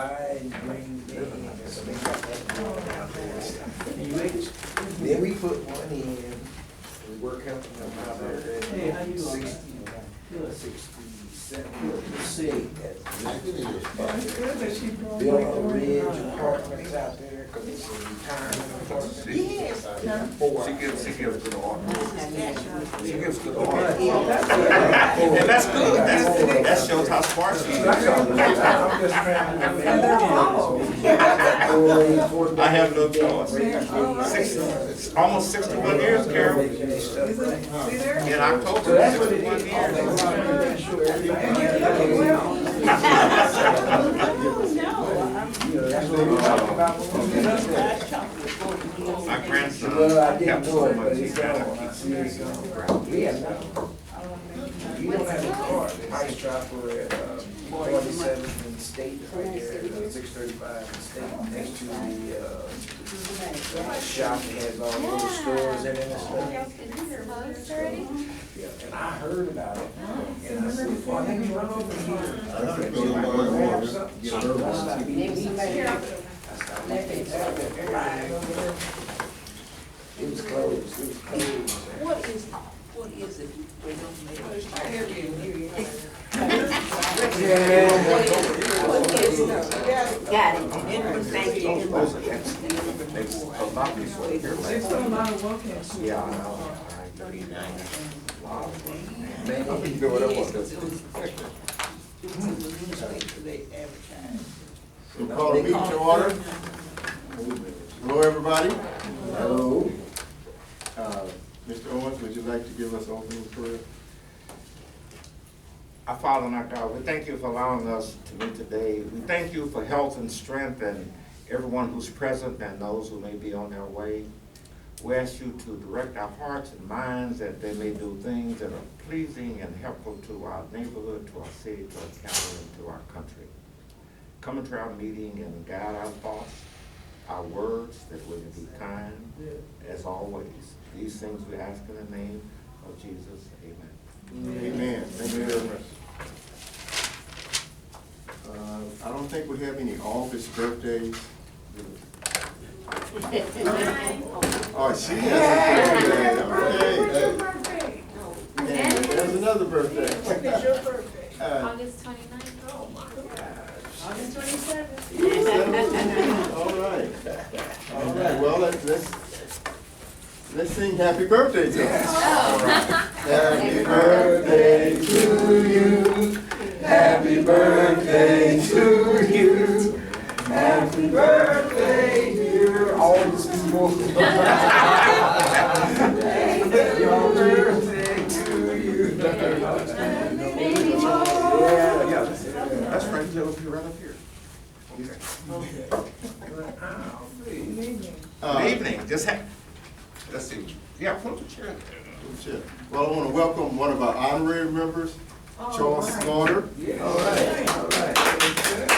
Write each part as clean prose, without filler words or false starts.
wide green bin. So they got that going out there. Then we put one in, we were helping them out there. Hey, how you doing? 67%. I can hear It's good that she brought Built back a the ridge right apartments out there, cause it's a retirement apartment. Yes. She gives good order. She gives good order. And that's good. That shows how smart she is. I'm just trying to I have no choice. Almost 61 years, Carol. In October, 61 years. My grandson kept so much. He's You don't have a car, the ice chopper at 47th and State, right there, 635 and State, next to the shop that has all the little stores in it and stuff. Yeah, and I heard about it, and I said, well, let me run over here. Grab something. I stopped eating. It was closed, it was closed. What is it? We don't make it. Got it. Thank you. A lot of people here. It's a lot of work into it. Yeah, I know. Man, You know what I want to They advertise. We call the meeting to order. Hello, everybody. hello. Mr. Owens, would you like to give us opening prayer? Our Father and our God, we thank you for allowing us to meet today. We thank you for health and strength and everyone who's present and those who may be on their way. We ask you to direct our hearts and minds that they may do things that are pleasing and helpful to our neighborhood, to our city, to our county, and to our country. Come into our meeting and guide our thoughts, our words, that we may be kind as always. These things we ask in the name of Jesus. Amen. Amen. Thank you very much. I don't think we have any office birthdays. Oh, she has a birthday. Okay. And there's another birthday. When is your birthday? August 29th. Oh, my gosh. August 27th. All right. All right, well, let's sing happy birthday to us. Happy birthday to you. Happy birthday to you. Happy birthday, dear old school. Your birthday to you. Yeah, that's right, Joe, you're right up here. Good evening. Let's see. Yeah, pull the chair. Sure. Well, I want to welcome one of our honorary members, Charles Slaughter. All right.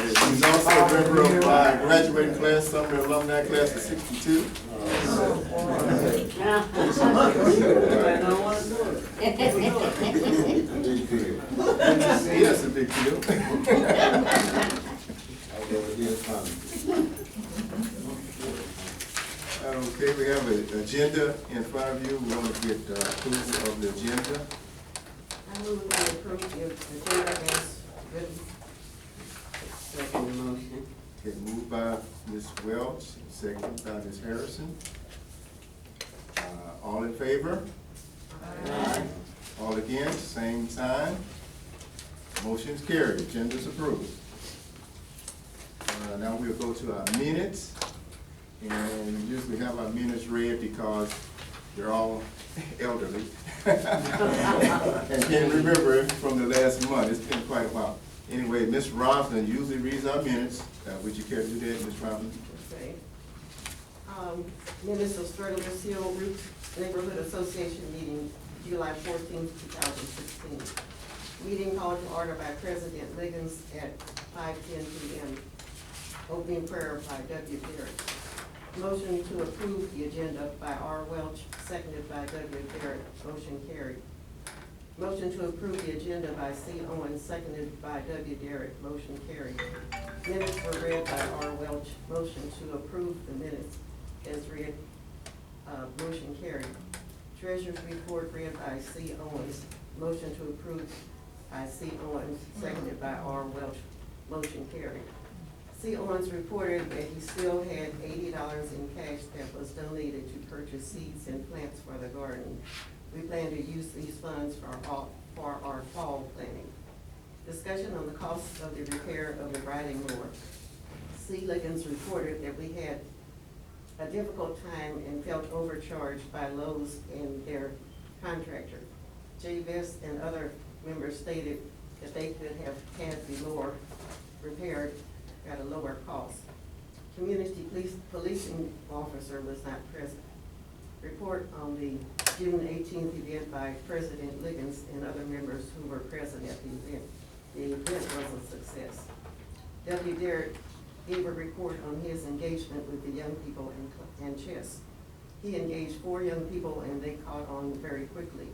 He's also a member of my graduating class, summer alumni class of '62. Yes, a big deal. Okay, we have an agenda in front of you. We want to get approval of the agenda. I move to approve the agenda as written. Second motion. Okay, moved by Ms. Welch, second by Ms. Harrison. All in favor? Aye. All against, same sign. Motion's carried, agenda's approved. Now we'll go to our minutes. And we usually have our minutes read because they're all elderly. And can't remember it from the last month. It's been quite a while. Anyway, Ms. Rosland usually reads our minutes. Would you care to do that, Ms. Rosland? Okay. Minutes of Straddle Hill Root Neighborhood Association meeting, July 14th, 2016. Meeting called to order by President Liggins at 5:10 p.m. Opening prayer by W. Barrett. Motion to approve the agenda by R. Welch, seconded by W. Barrett. Motion carried. Motion to approve the agenda by C. Owens, seconded by W. Derrick. Motion carried. Minutes were read by R. Welch. Motion to approve the minutes as read. Motion carried. Treasurer's report read by C. Owens. Motion to approve by C. Owens, seconded by R. Welch. Motion carried. C. Owens reported that he still had $80 in cash that was donated to purchase seeds and plants for the garden. We plan to use these funds for our fall planting. Discussion on the cost of the repair of the riding mower. C. Liggins reported that we had a difficult time and felt overcharged by Lowe's and their contractor. J. Vest and other members stated that they could have had the mower repaired at a lower cost. Community policing officer was not present. Report on the June 18th event by President Liggins and other members who were present at the event. The event was a success. W. Derrick gave a report on his engagement with the young people and chess. He engaged 4 young people and they caught on very quickly.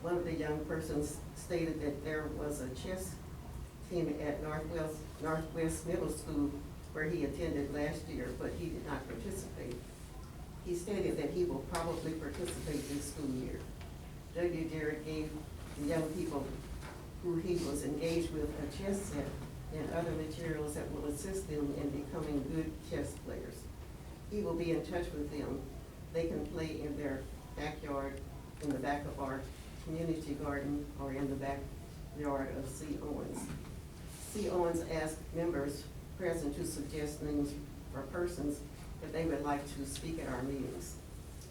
One of the young persons stated that there was a chess team at Northwest Middle School where he attended last year, but he did not participate. He stated that he will probably participate this school year. W. Derrick gave the young people who he was engaged with a chess set and other materials that will assist them in becoming good chess players. He will be in touch with them. They can play in their backyard, in the back of our community garden, or in the backyard of C. Owens. C. Owens asked members present to suggest names for persons that they would like to speak at our meetings.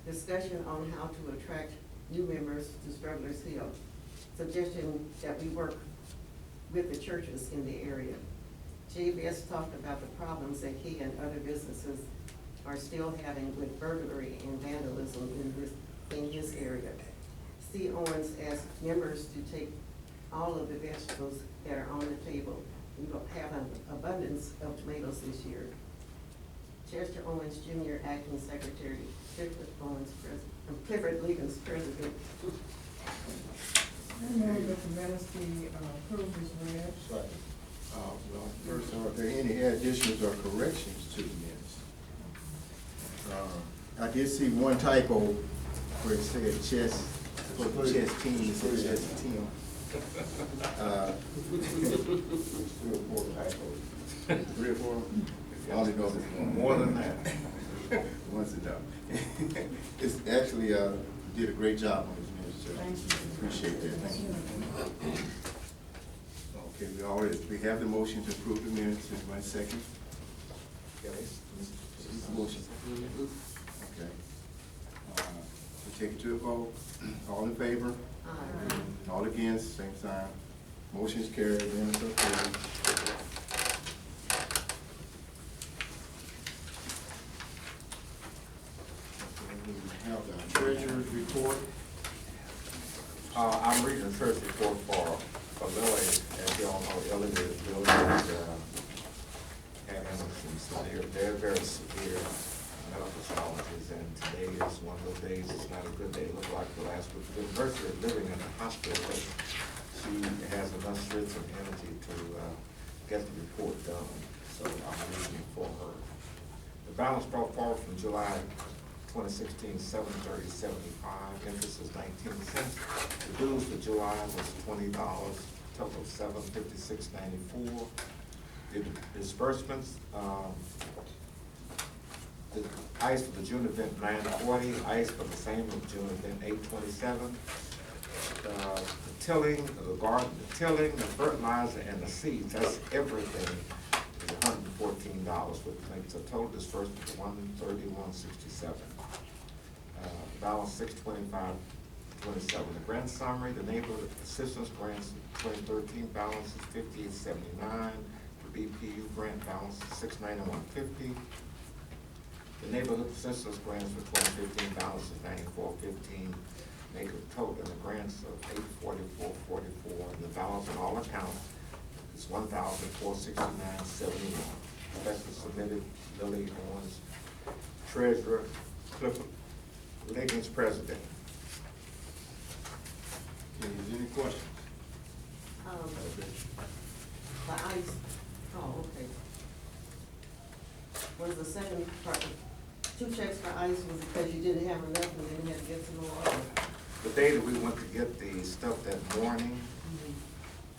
Discussion on how to attract new members to Strugglers Hill. Suggestion that we work with the churches in the area. JBS talked about the problems that he and other businesses are still having with burglary and vandalism in his area. C. Owens asked members to take all of the vegetables that are on the table. We will have an abundance of tomatoes this year. Chester Owens Jr., Acting Secretary, Clifford Liggins, President. I move that the minutes be approved as read. Well, first, are there any additions or corrections to the minutes? I did see one typo where it said chess, chess team, it said chess team. 3 or 4 typos. 3 or 4? I only know there's more than that. Once enough. It's actually, did a great job on this minutes, Judge. Thank you. Appreciate that, thank you. Okay, we have the motion to approve the minutes, is my second. Motion. Okay. We take it to a vote. All in favor? Aye. All against, same sign. Motion is carried, minutes are approved. We have the treasurer's report. I'm reading the church report for Lily. As you all know, Lily is having some very severe medical challenges, and today is one of those days. It's not a good day. It looked like the last week. The nurse is living in the hospital, but she has enough strength and energy to get the report done. So I'm reading it for her. The balance brought forward from July 2016, $730.75. Interest is 19 cents. The dues for July was $20. Total of $756.94. The disbursements, the ice for the June event 940, ice for the same June event 827. The tilling, the garden, the tilling, the fertilizer, and the seeds, that's everything, is $114, which makes a total disbursement of $131.67. Balance $625.27. The grant summary, the neighborhood assistance grants 2013 balance is $58.79. The BPU grant balance is $691.50. The neighborhood assistance grants for 2015 balance is $94.15. Make a total in the grants of $844.44. And the balance on all accounts is $1,469.71. Special submitted, Lily Owens, treasurer, Clifford Liggins, president. Okay, is there any questions? The ice, oh, okay. Was the second part, 2 checks for ice was because you didn't have enough and then you had to get some more? The day that we went to get the stuff that morning,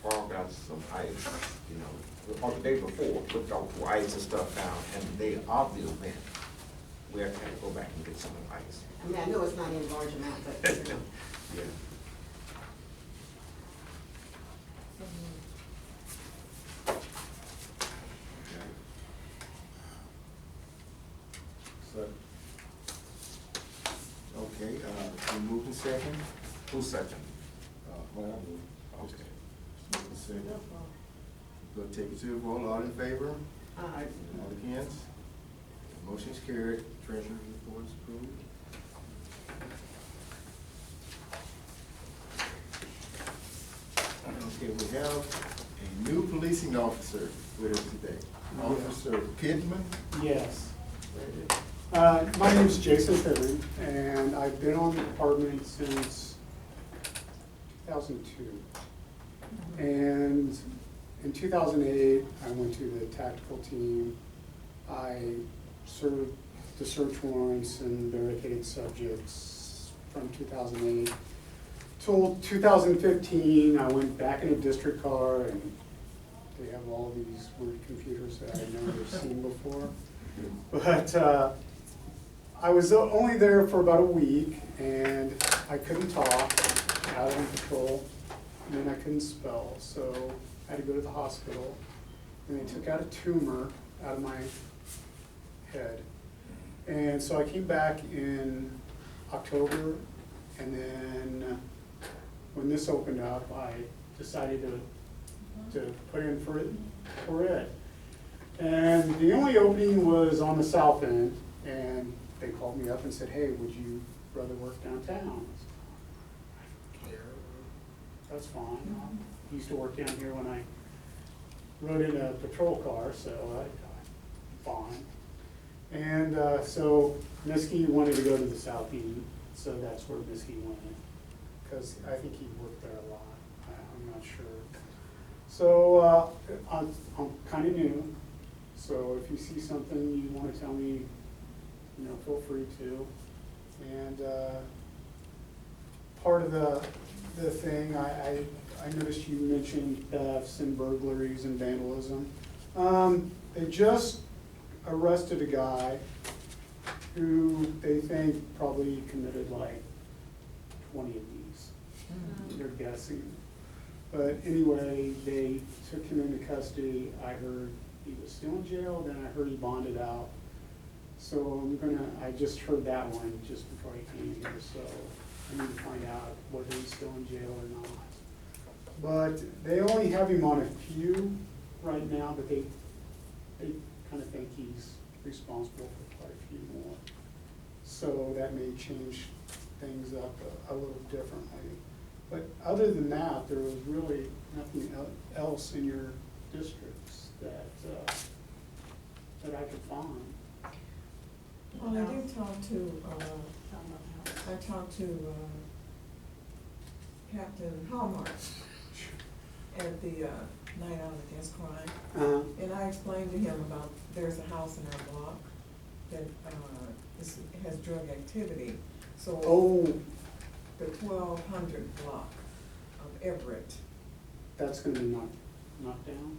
Paul got some ice, you know, or the day before, put all the ice and stuff down, and the day of the event, we had to go back and get some ice. I mean, I know it's not in large amount, but, you know. Yeah. So, okay, we moved in second. Who's second? Well, I moved. Okay. Moved in second. We'll take it to a vote, all in favor? Aye. All against? Motion's carried, treasurer's report is approved. Okay, we have a new policing officer with us today. Officer Kidman. Yes. My name is Jason Pittman, and I've been on the department since 2002. And in 2008, I went to the tactical team. I served the search warrants and barricaded subjects from 2008 till 2015. I went back in a district car, and they have all these weird computers that I've never seen before. But I was only there for about a week, and I couldn't talk, out on patrol, and then I couldn't spell, so I had to go to the hospital. And they took out a tumor out of my head. And so I came back in October, and then when this opened up, I decided to put in for it. And the only opening was on the south end, and they called me up and said, hey, would you rather work downtown? I don't care. That's fine. I used to work down here when I rode in a patrol car, so fine. And so Miskey wanted to go to the south end, so that's where Miskey went, because I think he worked there a lot. I'm not sure. So I'm kind of new, so if you see something you want to tell me, you know, feel free to. And part of the thing, I noticed you mentioned thefts and burglaries and vandalism. They just arrested a guy who they think probably committed like 20 of these. They're guessing. But anyway, they took him into custody. I heard he was still in jail, then I heard he bonded out. So I just heard that one just before I came here, so I need to find out whether he's still in jail or not. But they only have him on a few right now, but they kind of think he's responsible for quite a few more. So that may change things up a little differently. But other than that, there was really nothing else in your districts that I could find. Well, I did talk to, Captain Hallmark at the Night Out Against Crime. And I explained to him about, there's a house in our block that has drug activity. So the 1200 block of Everett. That's gonna be knocked down?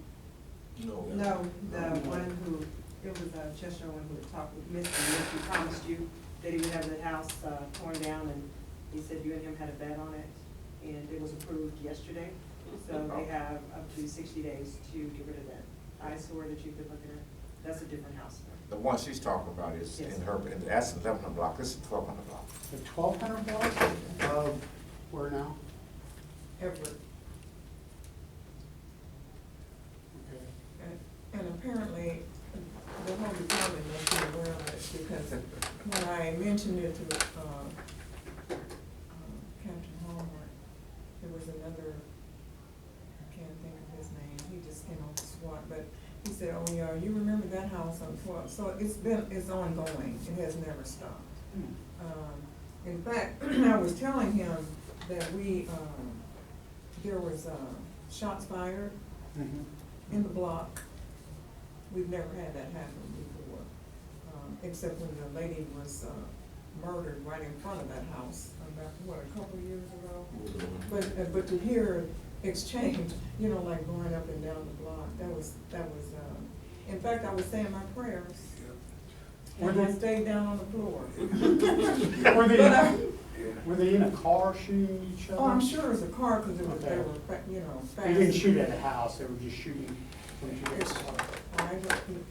No, the one who, it was Chester one who had talked with Mr. promised you that he would have the house torn down, and he said you and him had a bet on it, and it was approved yesterday. So they have up to 60 days to get rid of that eyesore that you've been looking at. That's a different house. The one she's talking about is Yes. that's the 1100 block, this is 1200 block. The 1200 block? Where now? Everett. Okay. And apparently, the whole department must be aware of it, because when I mentioned it to Captain Hallmark, there was another, I can't think of his name, he just came off the SWAT, but he said, oh yeah, you remember that house on 12, so it's ongoing, it has never stopped. In fact, I was telling him that we there was, shots fired Mhm. in the block. We've never had that happen before, except when the lady was, murdered right in front of that house about, what, a couple of years ago? But to hear exchange, you know, like going up and down the block, that was, in fact, I was saying my prayers. And I stayed down on the floor. Were But I- were they in a car shooting each other? Oh, I'm sure it was a car, because they Okay. were, you know, fast. They didn't shoot at a house, they were just shooting from two It's- different cars.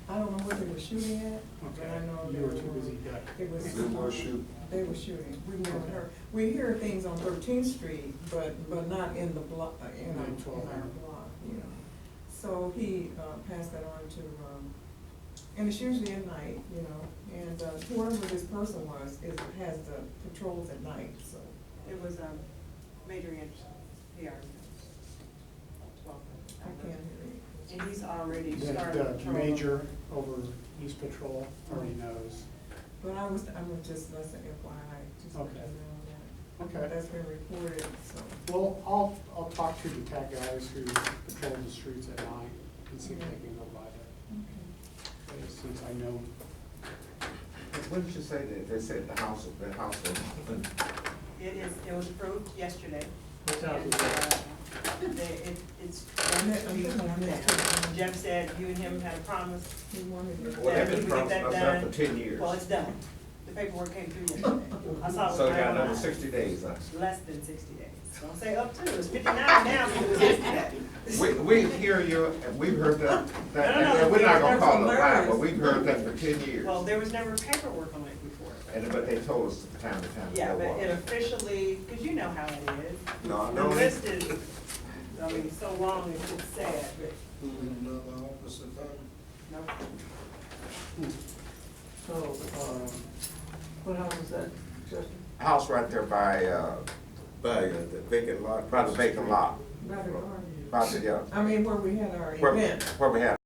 I don't know what they were shooting at, but I know Okay, they you were were. too busy ducking. It was. They were shooting. They were shooting. We never heard, we hear things on 13th Street, but not in the block, in our block, you know. So he, passed that on to, and it's usually at night, you know, and, whoever this person was, has the patrols at night, so. It was, Major Anderson, he already knows. I can't hear you. And he's already started. The patrol. major over East Patrol already knows. But I was just, that's an FYI, just to let Okay. you know that. Okay. That's been reported, so. Well, I'll talk to the tech guys who patrol the streets at night and see if they can go by there, since I know. What did you say that they said the house was open? It was approved yesterday. What's out And, there? it's, I'm Jeff said you and him had a promise. He wanted to. Well, they've Yeah, been we can get promising us that that for done. 10 years. Well, it's done. The paperwork came through yesterday. I saw it. So with you my got own another eyes. 60 days, huh? Less than 60 days. Don't say up to, it's 59 now, but it was yesterday. We hear you, and we've heard that, No, and we're not gonna that's call it a lie, hilarious. but we've heard that for 10 years. Well, there was never paperwork on it before. But they told us from time to time. Yeah, there but it was. officially, because you know how it is. No, I The know list it. is, I mean, so long, it's sad, but Who in another office if no. So, what house is that, Justin? House right there by the vacant lot. the vacant lot. Rather argue. By the, I mean, where we had our where event. where we had